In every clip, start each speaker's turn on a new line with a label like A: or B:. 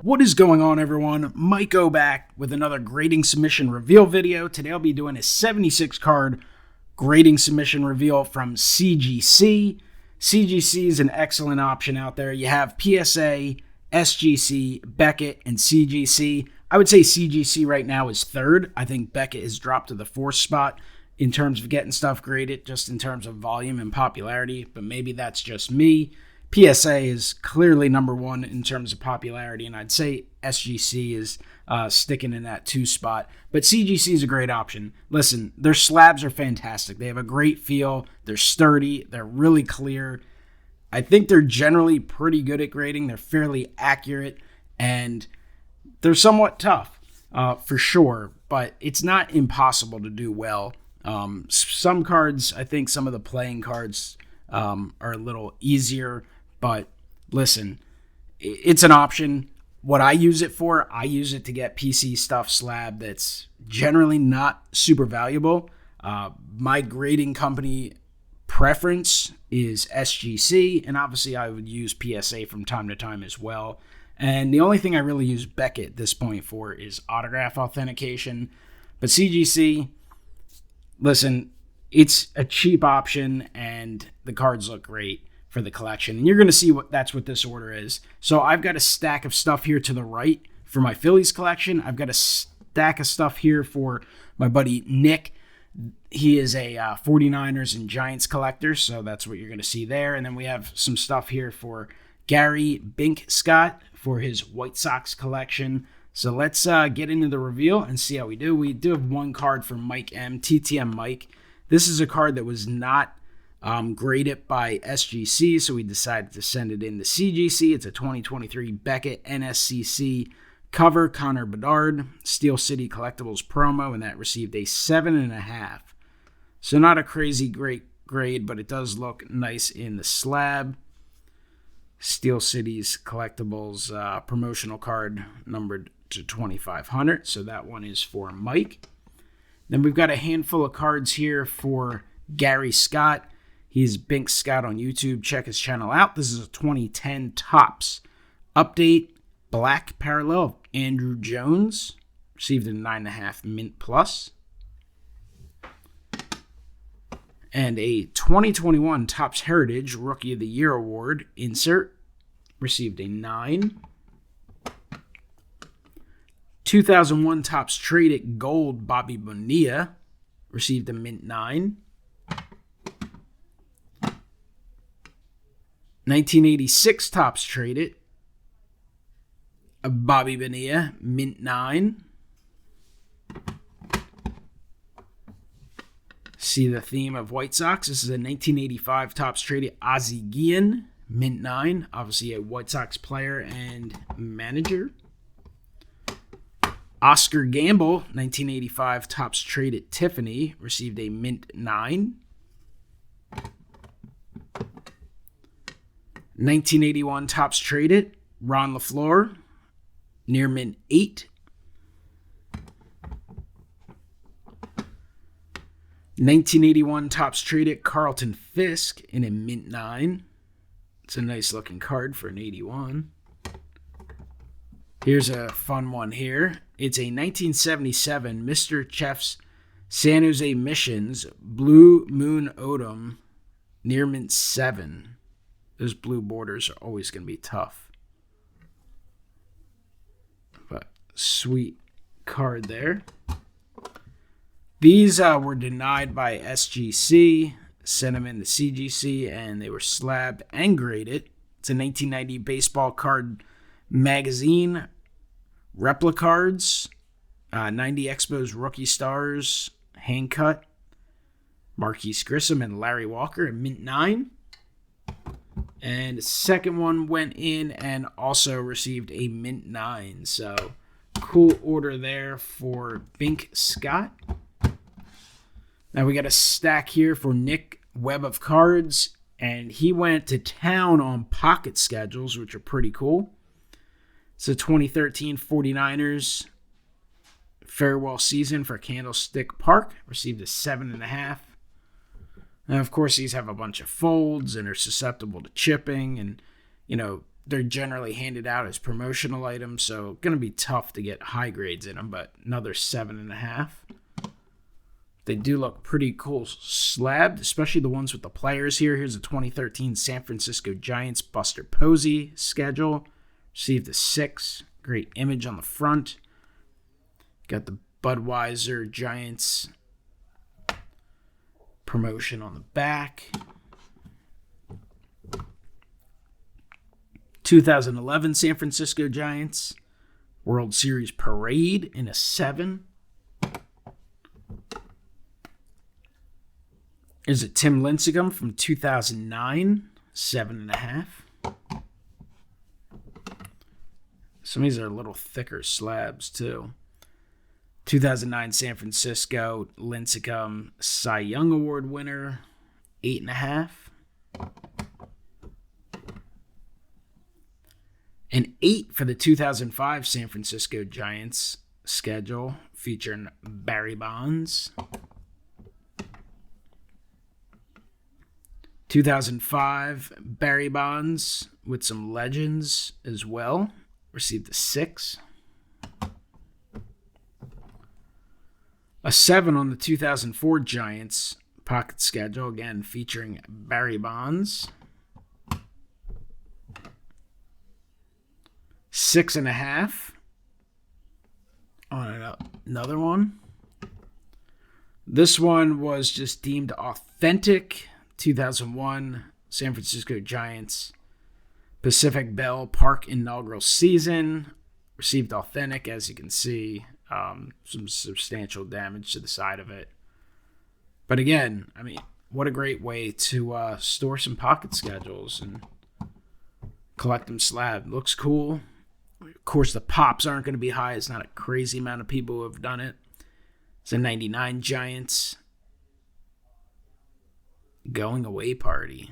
A: What is going on, everyone? MikeO back with another grading submission reveal video. Today I'll be doing a 76 card grading submission reveal from CGC. CGC is an excellent option out there. You have PSA, SGC, Beckett, and CGC. I would say CGC right now is third. I think Beckett has dropped to the fourth spot in terms of getting stuff graded, just in terms of volume and popularity, but maybe that's just me. PSA is clearly number one in terms of popularity, and I'd say SGC is sticking in that 2 spot. But CGC is a great option. Listen, their slabs are fantastic. They have a great feel. They're sturdy. They're really clear. I think they're generally pretty good at grading. They're fairly accurate, and they're somewhat tough for sure, but it's not impossible to do well. Some cards, I think some of the playing cards are a little easier. But listen, it's an option. What I use it for, I use it to get PC stuff slab that's generally not super valuable. My grading company preference is SGC, and obviously I would use PSA from time to time as well. And the only thing I really use Beckett at this point for is autograph authentication. But CGC, listen, it's a cheap option, and the cards look great for the collection. And you're going to see that's what this order is. So I've got a stack of stuff here to the right for my Phillies collection. I've got a stack of stuff here for my buddy Nick. He is a 49ers and Giants collector, so that's what you're going to see there. And then we have some stuff here for Gary Bink Scott for his White Sox collection. So let's get into the reveal and see how we do. We do have one card for Mike M, TTM Mike. This is a card that was not graded by SGC, so we decided to send it in to CGC. It's a 2023 Beckett NSCC cover, Connor Bedard, Steel City Collectibles promo, and that received a 7.5. So not a crazy great grade, but it does look nice in the slab. Steel City's Collectibles promotional card numbered to 2,500, so that one is for Mike. Then we've got a handful of cards here for Gary Scott. He's Bink Scott on YouTube. Check his channel out. This is a 2010 Topps Update Black Parallel of Andrew Jones. Received a 9.5 Mint Plus. And a 2021 Topps Heritage Rookie of the Year Award insert. Received a 9. 2001 Topps Traded Gold Bobby Bonilla. Received a Mint 9. 1986 Topps Traded Bobby Bonilla, Mint 9. See the theme of White Sox. This is a 1985 Topps Traded Ozzie Guillen, Mint 9. Obviously a White Sox player and manager. Oscar Gamble, 1985 Topps Traded Tiffany, received a Mint 9. 1981 Topps Traded, Ron LaFleur, near Mint 8. 1981 Topps Traded, Carlton Fisk in a Mint 9. It's a nice looking card for an 81. Here's a fun one here. It's a 1977 Mr. Chef's San Jose Missions Blue Moon Odom, near Mint 7. Those blue borders are always going to be tough. But sweet card there. These were denied by SGC, sent them in to CGC, and they were slabbed and graded. It's a 1990 baseball card magazine, replica cards, 90 Expos Rookie Stars, hand cut, Marquise Grissom and Larry Walker at Mint 9. And the second one went in and also received a Mint 9. So, cool order there for Bink Scott. Now we got a stack here for Nick Web of Cards. And he went to town on pocket schedules, which are pretty cool. It's a 2013 49ers farewell season for Candlestick Park. Received a 7.5. And of course, these have a bunch of folds and are susceptible to chipping. And, you know, they're generally handed out as promotional items, so going to be tough to get high grades in them, but another 7.5. They do look pretty cool slabbed, especially the ones with the players here. Here's a 2013 San Francisco Giants Buster Posey schedule. Received a 6. Great image on the front. Got the Budweiser Giants promotion on the back. 2011 San Francisco Giants World Series Parade in a 7. There's a Tim Lincecum from 2009, 7.5. Some of these are a little thicker slabs, too. 2009 San Francisco Lincecum Cy Young Award winner, 8.5. An 8 for the 2005 San Francisco Giants schedule featuring Barry Bonds. 2005 Barry Bonds with some legends as well. Received a 6. A 7 on the 2004 Giants pocket schedule, again featuring Barry Bonds. 6.5 on another one. This one was just deemed authentic. 2001 San Francisco Giants Pacific Bell Park inaugural season. Received authentic, as you can see. Some substantial damage to the side of it. But again, I mean, what a great way to store some pocket schedules and collect them slab. Looks cool. Of course, the pops aren't going to be high. It's not a crazy amount of people who have done it. It's a 99 Giants going away party.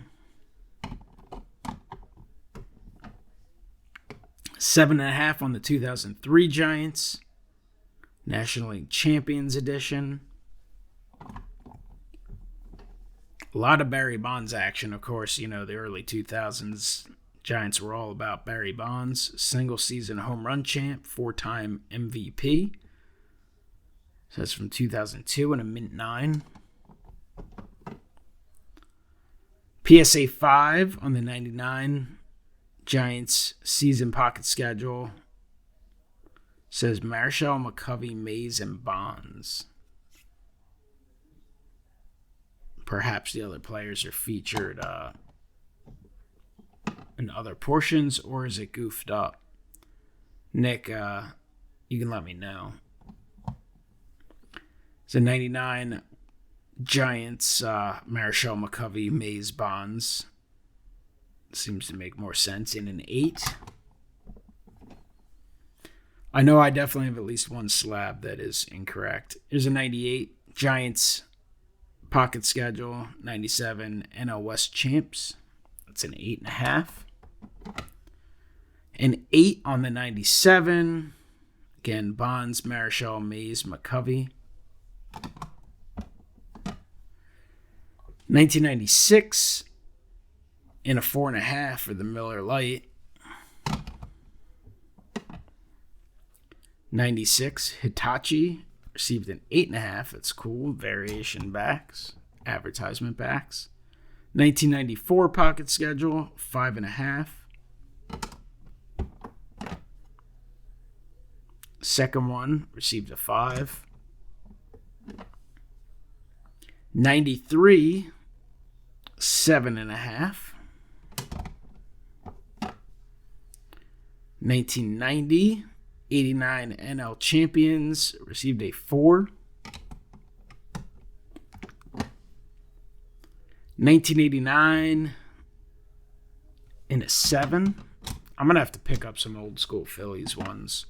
A: 7.5 on the 2003 Giants National League Champions Edition. A lot of Barry Bonds action, of course. You know, the early 2000s Giants were all about Barry Bonds. Single season home run champ, 4-time MVP. So that's from 2002 and a mint 9. PSA 5 on the 99 Giants season pocket schedule. Says Marichal, McCovey, Mays, and Bonds. Perhaps the other players are featured in other portions, or is it goofed up? Nick, you can let me know. It's a 99 Giants, Marichal, McCovey, Mays, Bonds. Seems to make more sense in an 8. I know I definitely have at least one slab that is incorrect. Here's a 98 Giants pocket schedule, 97 NL West champs. That's an 8.5. An 8 on the 97. Again, Bonds, Marichal, Mays, McCovey. 1996 in a 4.5 for the Miller Lite. 96 Hitachi received an 8.5. That's cool. Variation backs, advertisement backs. 1994 pocket schedule, 5.5. Second one received a 5. 93, 7.5. 1990, 89 NL champions received a 4. 1989 in a 7. I'm going to have to pick up some old school Phillies ones.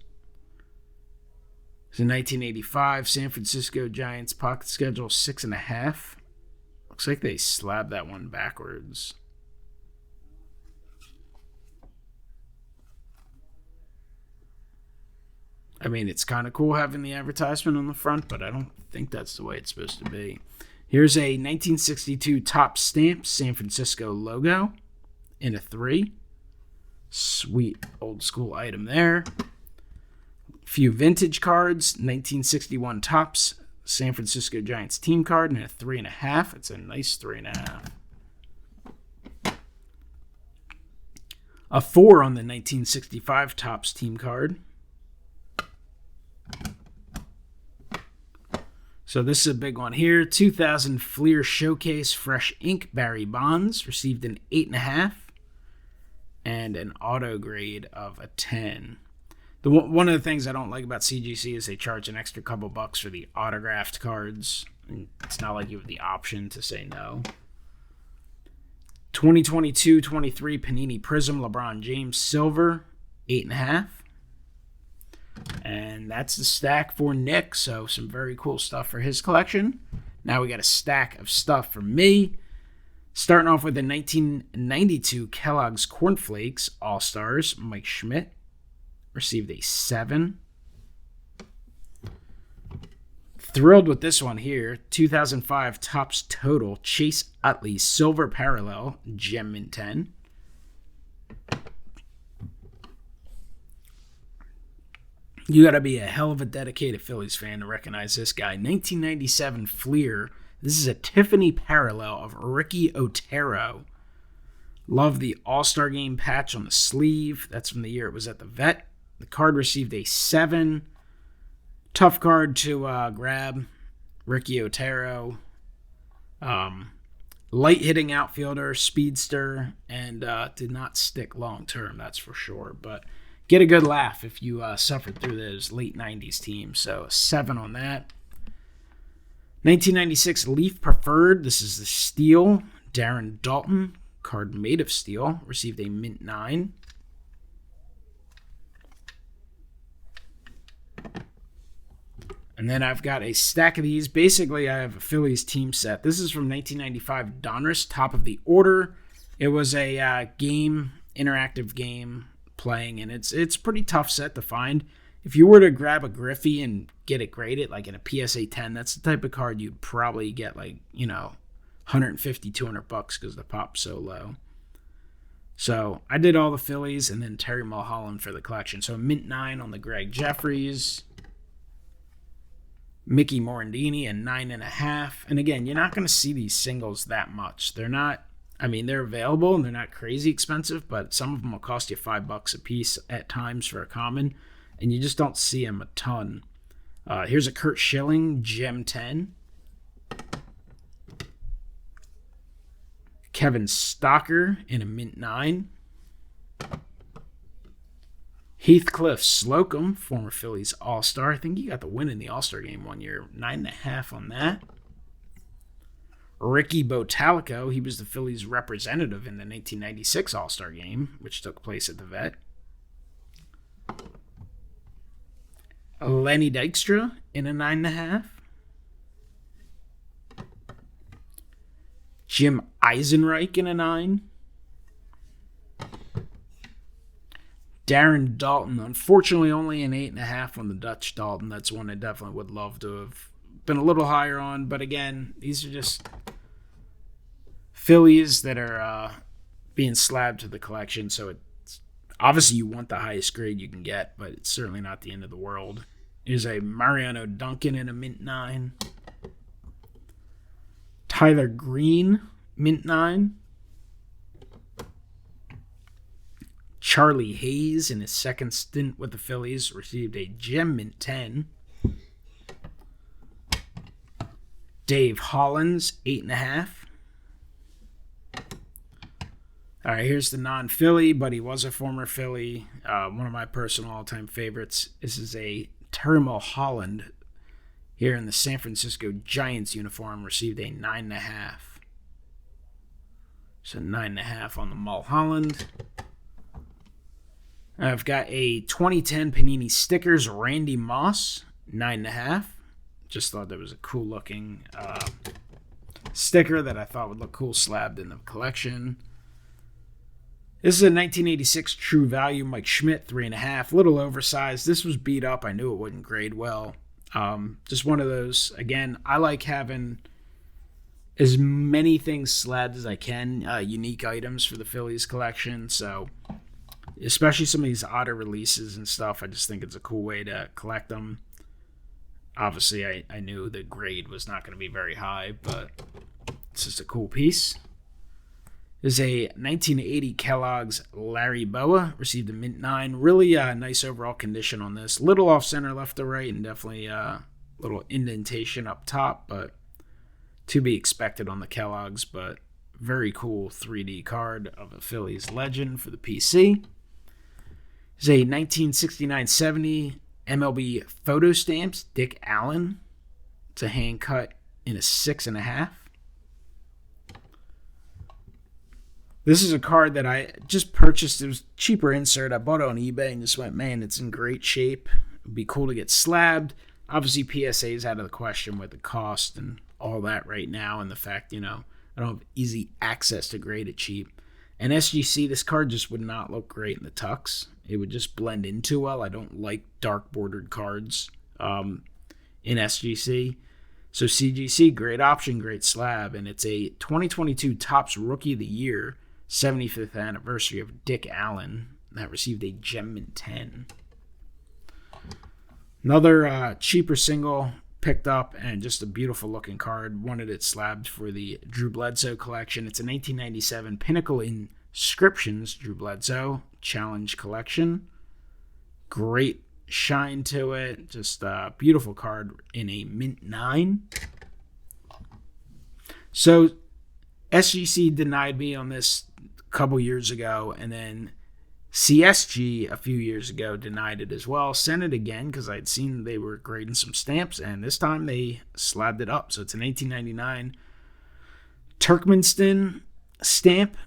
A: So 1985 San Francisco Giants pocket schedule, 6.5. Looks like they slabbed that one backwards. I mean, it's kind of cool having the advertisement on the front, but I don't think that's the way it's supposed to be. Here's a 1962 Top Stamp San Francisco logo in a 3. Sweet old school item there. Few vintage cards. 1961 Topps San Francisco Giants team card and a 3.5. It's a nice 3.5. A 4 on the 1965 Topps team card. So this is a big one here. 2000 Fleer Showcase Fresh Ink Barry Bonds. Received an 8.5. And an auto grade of a 10. One of the things I don't like about CGC is they charge an extra couple bucks for the autographed cards. And it's not like you have the option to say no. 2022-23 Panini Prism LeBron James Silver, 8.5. And that's the stack for Nick. So some very cool stuff for his collection. Now we got a stack of stuff for me. Starting off with the 1992 Kellogg's Corn Flakes All-Stars, Mike Schmidt. Received a 7. Thrilled with this one here. 2005 Topps Total Chase Utley Silver Parallel Gem Mint 10. You got to be a hell of a dedicated Phillies fan to recognize this guy. 1997 Fleer. This is a Tiffany parallel of Ricky Otero. Love the All-Star Game patch on the sleeve. That's from the year it was at the Vet. The card received a 7. Tough card to grab. Ricky Otero. Light hitting outfielder, speedster, and did not stick long term, that's for sure. But get a good laugh if you suffered through those late 90s teams. So a 7 on that. 1996 Leaf Preferred. This is the Steel. Darren Dalton. Card made of steel. Received a mint 9. And then I've got a stack of these. Basically, I have a Phillies team set. This is from 1995 Donruss, top of the order. It was a interactive game playing, and it's a pretty tough set to find. If you were to grab a Griffey and get it graded, like in a PSA 10, that's the type of card you'd probably get, like, 150, 200 bucks because the pop's so low. So I did all the Phillies and then Terry Mulholland for the collection. So mint 9 on the Greg Jeffries. Mickey Morandini, a 9.5. And again, you're not going to see these singles that much. They're not, they're available and they're not crazy expensive, but some of them will cost you $5 a piece at times for a common. And you just don't see them a ton. Here's a Kurt Schilling, Gem 10. Kevin Stocker in a mint 9. Heathcliff Slocum, former Phillies All-Star. I think he got the win in the All-Star game one year. 9.5 on that. Ricky Botalico, he was the Phillies representative in the 1996 All-Star game, which took place at the Vet. Lenny Dykstra in a 9.5. Jim Eisenreich in a 9. Darren Dalton, unfortunately only an 8.5 on the Dutch Dalton. That's one I definitely would love to have been a little higher on. But again, these are just Phillies that are being slabbed to the collection. So it's obviously you want the highest grade you can get, but it's certainly not the end of the world. Here's a Mariano Duncan in a mint 9. Tyler Green, mint 9. Charlie Hayes, in his second stint with the Phillies, received a Gem mint 10. Dave Hollins, 8.5. All right, here's the non-Philly, but he was a former Philly. One of my personal all-time favorites. This is a Terry Mulholland here in the San Francisco Giants uniform, received a 9.5. So 9.5 on the Mulholland. I've got a 2010 Panini Stickers Randy Moss, 9.5. Just thought that was a cool looking sticker that I thought would look cool slabbed in the collection. This is a 1986 True Value Mike Schmidt, 3.5. A little oversized. This was beat up. I knew it wouldn't grade well. Just one of those. Again, I like having as many things slabbed as I can. Unique items for the Phillies collection. So especially some of these auto releases and stuff. I just think it's a cool way to collect them. Obviously, I knew the grade was not going to be very high, but it's just a cool piece. There's a 1980 Kellogg's Larry Boa, received a mint 9. Really nice overall condition on this. Little off center left to right, and definitely a little indentation up top, but to be expected on the Kellogg's. But very cool 3D card of a Phillies legend for the PC. There's a 1969-70 MLB photo stamps, Dick Allen. It's a hand cut in a 6.5. This is a card that I just purchased. It was cheaper insert. I bought it on eBay and just went, man, it's in great shape. It'd be cool to get slabbed. Obviously, PSA is out of the question with the cost and all that right now, and the fact, I don't have easy access to graded cheap. And SGC, this card just would not look great in the tux. It would just blend in too well. I don't like dark bordered cards in SGC. So CGC, great option, great slab. And it's a 2022 Topps Rookie of the Year, 75th anniversary of Dick Allen, that received a Gem Mint 10. Another cheaper single picked up, and just a beautiful looking card. Wanted it slabbed for the Drew Bledsoe collection. It's a 1997 Pinnacle Inscriptions Drew Bledsoe Challenge Collection. Great shine to it. Just a beautiful card in a mint 9. So SGC denied me on this a couple years ago, and then CSG a few years ago denied it as well. Sent it again because I'd seen they were grading some stamps, and this time they slabbed it up. So it's an 1899 Turkmenistan stamp,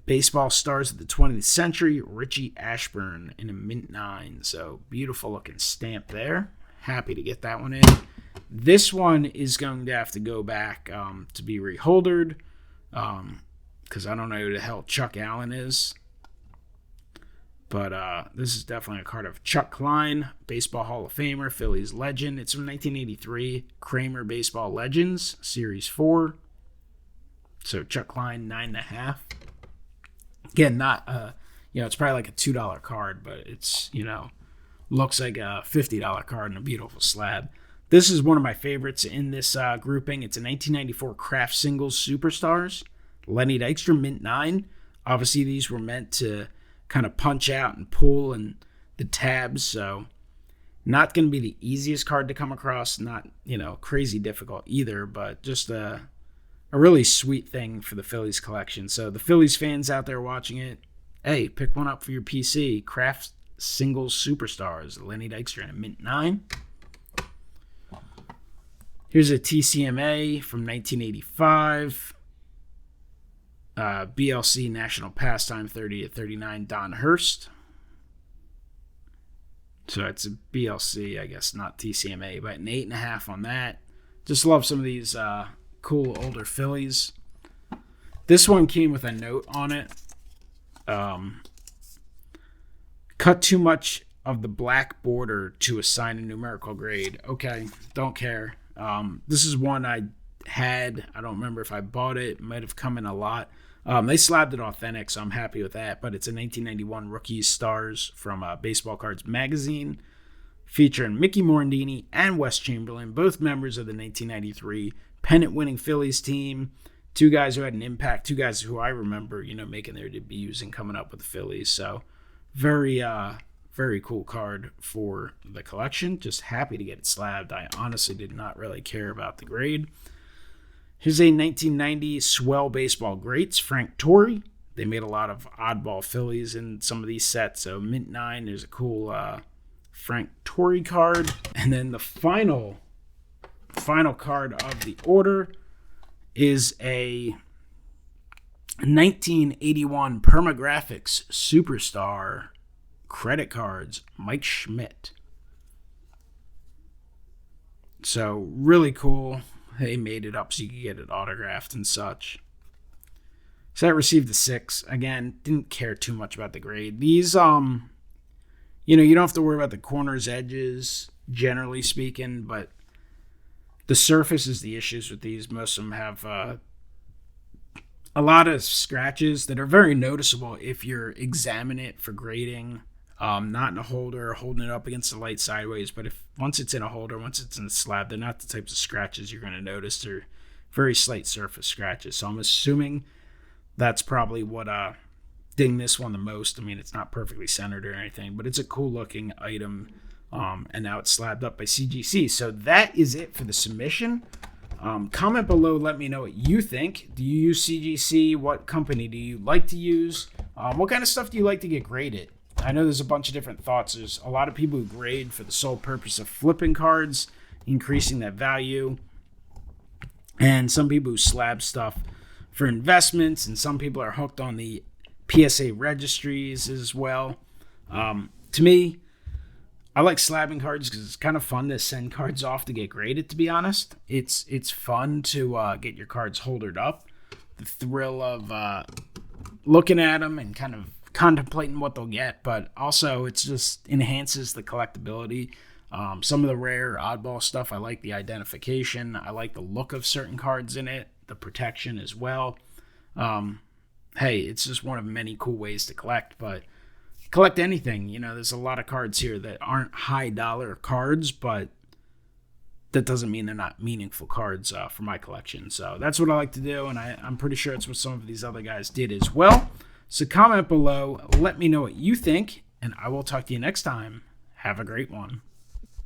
A: Baseball Stars of the 20th Century, Richie Ashburn in a mint 9. So beautiful looking stamp there. Happy to get that one in. This one is going to have to go back to be reholdered because I don't know who the hell Chuck Allen is. But this is definitely a card of Chuck Klein, Baseball Hall of Famer, Phillies legend. It's from 1983, Kramer Baseball Legends, Series 4. So Chuck Klein, 9.5. Again, not, it's probably like a $2 card, but it's, looks like a $50 card and a beautiful slab. This is one of my favorites in this grouping. It's a 1994 Kraft Singles Superstars, Lenny Dykstra, mint 9. Obviously, these were meant to kind of punch out and pull and the tabs, so not going to be the easiest card to come across, not crazy difficult either, but just a really sweet thing for the Phillies collection. So the Phillies fans out there watching it, hey, pick one up for your PC. Kraft Singles Superstars, Lenny Dykstra, mint 9. Here's a TCMA from 1985. BLC National Pastime 30/39 Don Hurst. So it's a BLC, I guess, not TCMA, but an 8.5 on that. Just love some of these cool older Phillies. This one came with a note on it. Cut too much of the black border to assign a numerical grade. Okay, don't care. This is one I had. I don't remember if I bought it. It might have come in a lot. They slabbed it authentic, so I'm happy with that. But it's a 1991 Rookies Stars from Baseball Cards Magazine, featuring Mickey Morandini and Wes Chamberlain, both members of the 1993 pennant-winning Phillies team. Two guys who had an impact, two guys who I remember, making their debuts and coming up with the Phillies. So very, very cool card for the collection. Just happy to get it slabbed. I honestly did not really care about the grade. Here's a 1990 Swell Baseball Greats, Frank Torrey. They made a lot of oddball Phillies in some of these sets. So mint 9, there's a cool Frank Torrey card. And then the final card of the order is a 1981 Permagraphics Superstar credit cards, Mike Schmidt. So really cool. They made it up so you could get it autographed and such. So that received a 6. Again, didn't care too much about the grade. These, you don't have to worry about the corners, edges, generally speaking, but the surface is the issues with these. Most of them have a lot of scratches that are very noticeable if you're examining it for grading. Not in a holder, holding it up against the light sideways, but if once it's in a holder, once it's in the slab, they're not the types of scratches you're going to notice. They're very slight surface scratches. So I'm assuming that's probably what ding this one the most. I mean, it's not perfectly centered or anything, but it's a cool looking item. And now it's slabbed up by CGC. So that is it for the submission. Comment below, let me know what you think. Do you use CGC? What company do you like to use? What kind of stuff do you like to get graded? I know there's a bunch of different thoughts. There's a lot of people who grade for the sole purpose of flipping cards, increasing that value. And some people who slab stuff for investments. And some people are hooked on the PSA registries as well. To me, I like slabbing cards because it's kind of fun to send cards off to get graded, to be honest. It's fun to get your cards holdered up. The thrill of looking at them and kind of contemplating what they'll get, but also it just enhances the collectability. Some of the rare oddball stuff, I like the identification. I like the look of certain cards in it, the protection as well. Hey, it's just one of many cool ways to collect, but collect anything. You know, there's a lot of cards here that aren't high dollar cards, but that doesn't mean they're not meaningful cards for my collection. So that's what I like to do, and I'm pretty sure it's what some of these other guys did as well. So comment below, let me know what you think, and I will talk to you next time. Have a great one.